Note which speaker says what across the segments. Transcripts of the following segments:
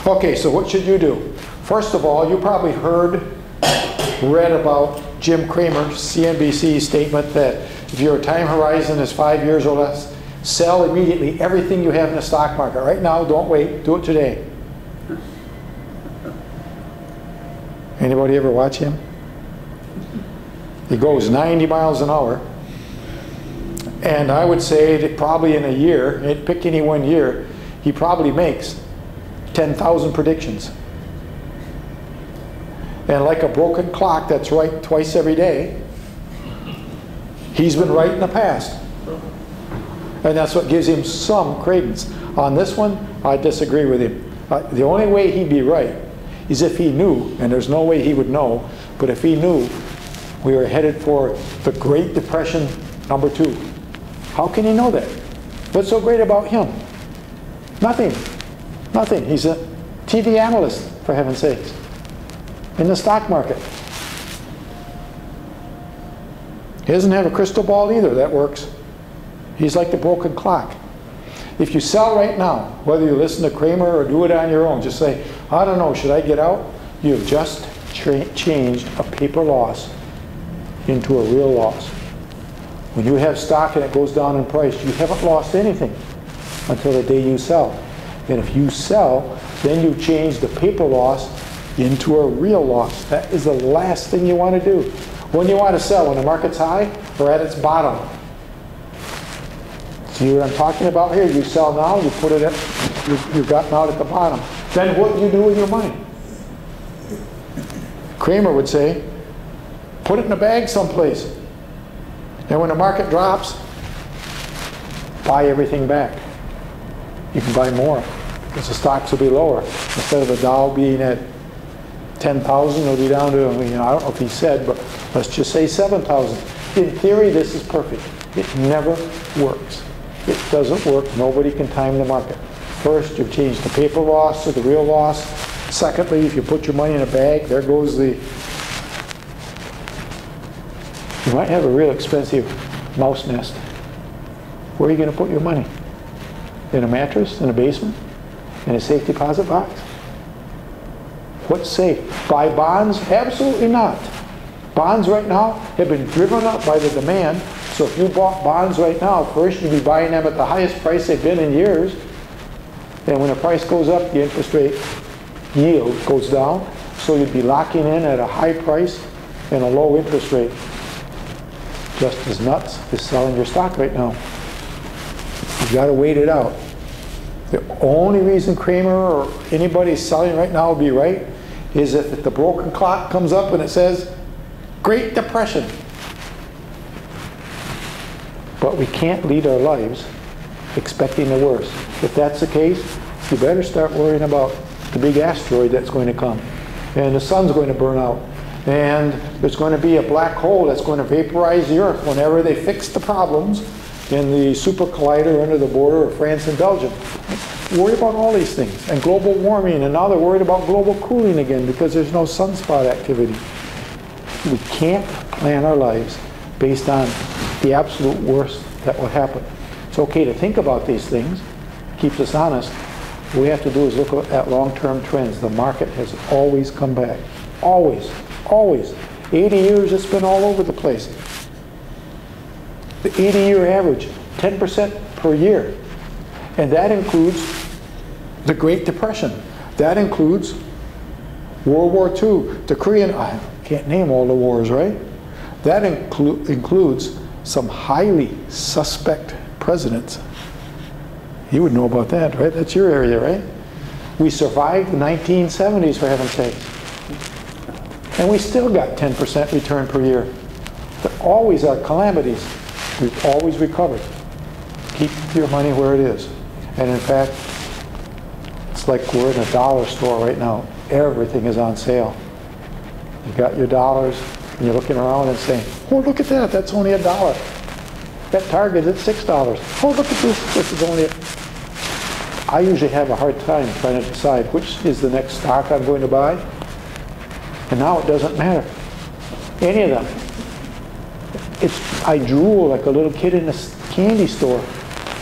Speaker 1: Okay, so what should you do? First of all, you probably read about Jim Cramer's CNBC statement that if your time horizon is 5 years or less, sell immediately everything you have in the stock market. Right now, don't wait, do it today. Anybody ever watch him? He goes 90 miles an hour. And I would say that probably in a year, pick any one year, he probably makes 10,000 predictions. And like a broken clock that's right twice every day, he's been right in the past. And that's what gives him some credence. On this one, I disagree with him. The only way he'd be right is if he knew, and there's no way he would know, but if he knew we were headed for the Great Depression #2. How can he know that? What's so great about him? Nothing. Nothing. He's a TV analyst, for heaven's sakes, in the stock market. He doesn't have a crystal ball either. That works. He's like the broken clock. If you sell right now, whether you listen to Cramer or do it on your own, just say, I don't know, should I get out? You've just changed a paper loss into a real loss. When you have stock and it goes down in price, you haven't lost anything until the day you sell. And if you sell, then you change the paper loss into a real loss. That is the last thing you want to do. When you want to sell, when the market's high or at its bottom. See what I'm talking about here? You sell now, you put it at, you've gotten out at the bottom. Then what do you do with your money? Cramer would say, put it in a bag someplace. And when the market drops, buy everything back. You can buy more because the stocks will be lower. Instead of the Dow being at 10,000, it'll be down to, I don't know if he said, but let's just say 7,000. In theory, this is perfect. It never works. It doesn't work. Nobody can time the market. First, you've changed the paper loss to the real loss. Secondly, if you put your money in a bag, there goes the... You might have a real expensive mouse nest. Where are you going to put your money? In a mattress? In a basement? In a safe deposit box? What's safe? Buy bonds? Absolutely not. Bonds right now have been driven up by the demand. So if you bought bonds right now, first you'd be buying them at the highest price they've been in years. And when the price goes up, the interest rate yield goes down. So you'd be locking in at a high price and a low interest rate. Just as nuts as selling your stock right now. You've got to wait it out. The only reason Cramer or anybody selling right now will be right is if the broken clock comes up and it says, Great Depression. But we can't lead our lives expecting the worst. If that's the case, you better start worrying about the big asteroid that's going to come. And the sun's going to burn out. And there's going to be a black hole that's going to vaporize the Earth whenever they fix the problems in the super collider under the border of France and Belgium. Worry about all these things. And global warming, and now they're worried about global cooling again because there's no sunspot activity. We can't plan our lives based on the absolute worst that will happen. It's okay to think about these things. It keeps us honest. What we have to do is look at long-term trends. The market has always come back. Always. Always. 80 years it's been all over the place. The 80-year average, 10% per year. And that includes the Great Depression. That includes World War II, the Korean, I can't name all the wars, right? That includes some highly suspect presidents. You would know about that, right? That's your area, right? We survived the 1970s, for heaven's sake. And we still got 10% return per year. There always are calamities. We've always recovered. Keep your money where it is. And in fact, it's like we're in a dollar store right now. Everything is on sale. You got your dollars, and you're looking around and saying, oh, look at that, that's only $1. That Target is $6. Oh, look at this, this is only I usually have a hard time trying to decide which is the next stock I'm going to buy. And now it doesn't matter. Any of them. I drool like a little kid in a candy store.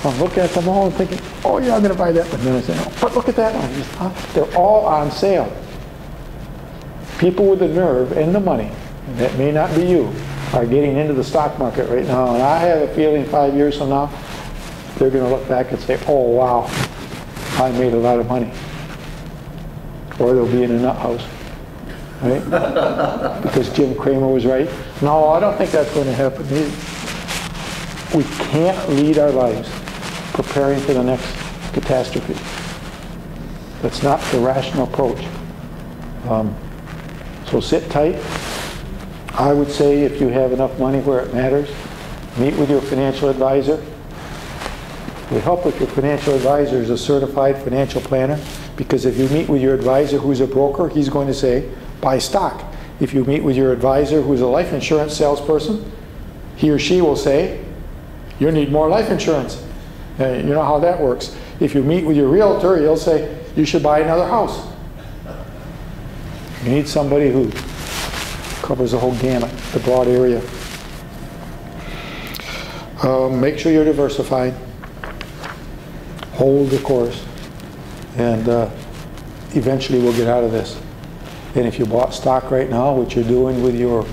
Speaker 1: I'm looking at them all and thinking, oh yeah, I'm going to buy that. But then I say, oh, but look at that one. They're all on sale. People with the nerve and the money, and that may not be you, are getting into the stock market right now. And I have a feeling 5 years from now, they're going to look back and say, oh wow, I made a lot of money. Or they'll be in a nut house. Right? Because Jim Cramer was right. No, I don't think that's going to happen. We can't lead our lives preparing for the next catastrophe. That's not the rational approach. So sit tight. I would say if you have enough money where it matters, meet with your financial advisor. It would help if your financial advisor is a certified financial planner, because if you meet with your advisor who's a broker, he's going to say, buy stock. If you meet with your advisor who's a life insurance salesperson, he or she will say, you need more life insurance. You know how that works. If you meet with your realtor, he'll say, you should buy another house. You need somebody who covers the whole gamut, the broad area. Make sure you're diversified. Hold the course. And eventually we'll get out of this. And if you bought stock right now, what you're doing with your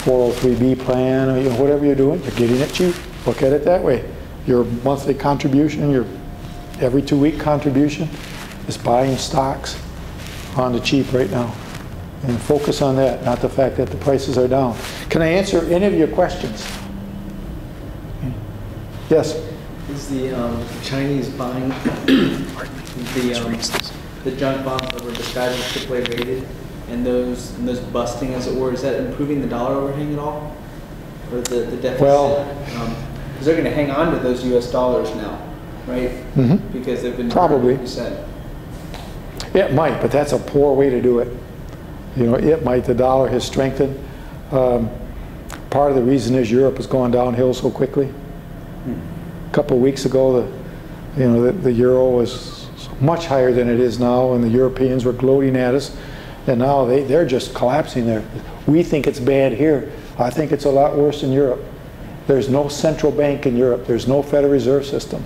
Speaker 1: 403B plan, or whatever you're doing, you're getting it cheap. Look at it that way. Your monthly contribution, your every 2-week contribution is buying stocks on the cheap right now. And focus on that, not the fact that the prices are down. Can I answer any of your questions? Yes?
Speaker 2: Is the Chinese buying the junk bonds that were disguised as AAA rated, and those busting, as it were, is that improving the dollar overhang at all, or the deficit?
Speaker 1: Well,
Speaker 2: because they're going to hang on to those U.S. dollars now, right? Mm-hmm. Because they've been
Speaker 1: probably. It might, but that's a poor way to do it. It might. The dollar has strengthened. Part of the reason is Europe has gone downhill so quickly. A couple of weeks ago, the euro was much higher than it is now, and the Europeans were gloating at us, and now they're just collapsing there. We think it's bad here. I think it's a lot worse in Europe. There's no central bank in Europe. There's no Federal Reserve System,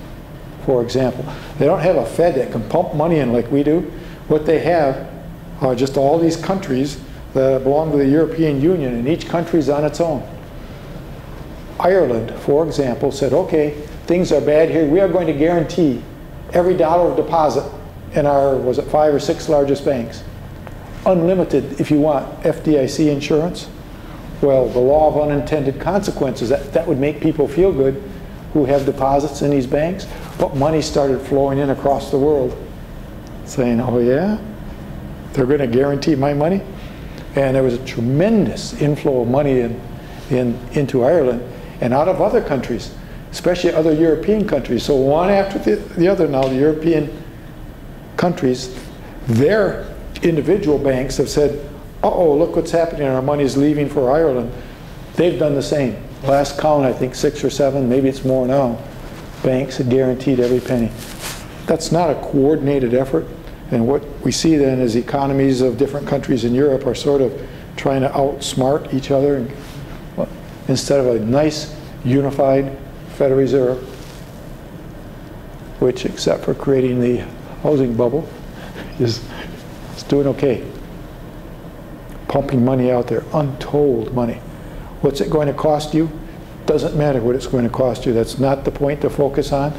Speaker 1: for example. They don't have a Fed that can pump money in like we do. What they have are just all these countries that belong to the European Union, and each country's on its own. Ireland, for example, said, okay, things are bad here. We are going to guarantee every dollar of deposit in our, was it 5 or 6 largest banks? Unlimited, if you want, FDIC insurance. Well, the law of unintended consequences, that would make people feel good who have deposits in these banks, but money started flowing in across the world saying, oh yeah, they're going to guarantee my money? And there was a tremendous inflow of money into Ireland and out of other countries, especially other European countries. So one after the other now, the European countries, their individual banks have said, uh-oh, look what's happening, our money's leaving for Ireland. They've done the same. Last count, I think 6 or 7, maybe it's more now, banks had guaranteed every penny. That's not a coordinated effort. And what we see then is economies of different countries in Europe are sort of trying to outsmart each other, and, instead of a nice, unified Federal Reserve, which, except for creating the housing bubble, is doing okay. Pumping money out there, untold money. What's it going to cost you? Doesn't matter what it's going to cost you. That's not the point to focus on.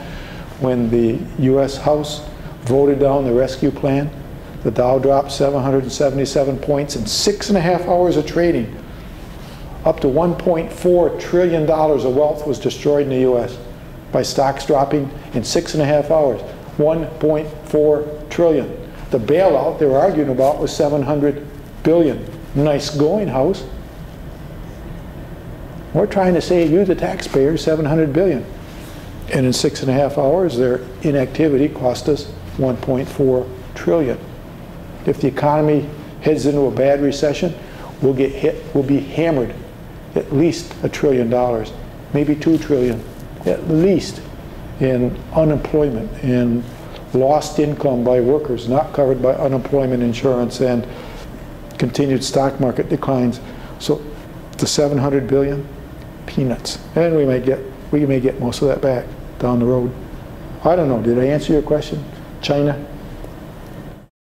Speaker 1: When the U.S. House voted down the rescue plan, the Dow dropped 777 points in 6.5 hours of trading. Up to $1.4 trillion of wealth was destroyed in the U.S. by stocks dropping in 6.5 hours. 1.4 trillion. The bailout they were arguing about was 700 billion. Nice going, House. We're trying to save you, the taxpayers, 700 billion. And in 6.5 hours, their inactivity cost us 1.4 trillion. If the economy heads into a bad recession, we'll get hit, we'll be hammered at least $1 trillion, maybe 2 trillion, at least, in unemployment, in lost income by workers not covered by unemployment insurance, and continued stock market declines. So the 700 billion, peanuts. And we may get most of that back down the road. I don't know, did I answer your question? China?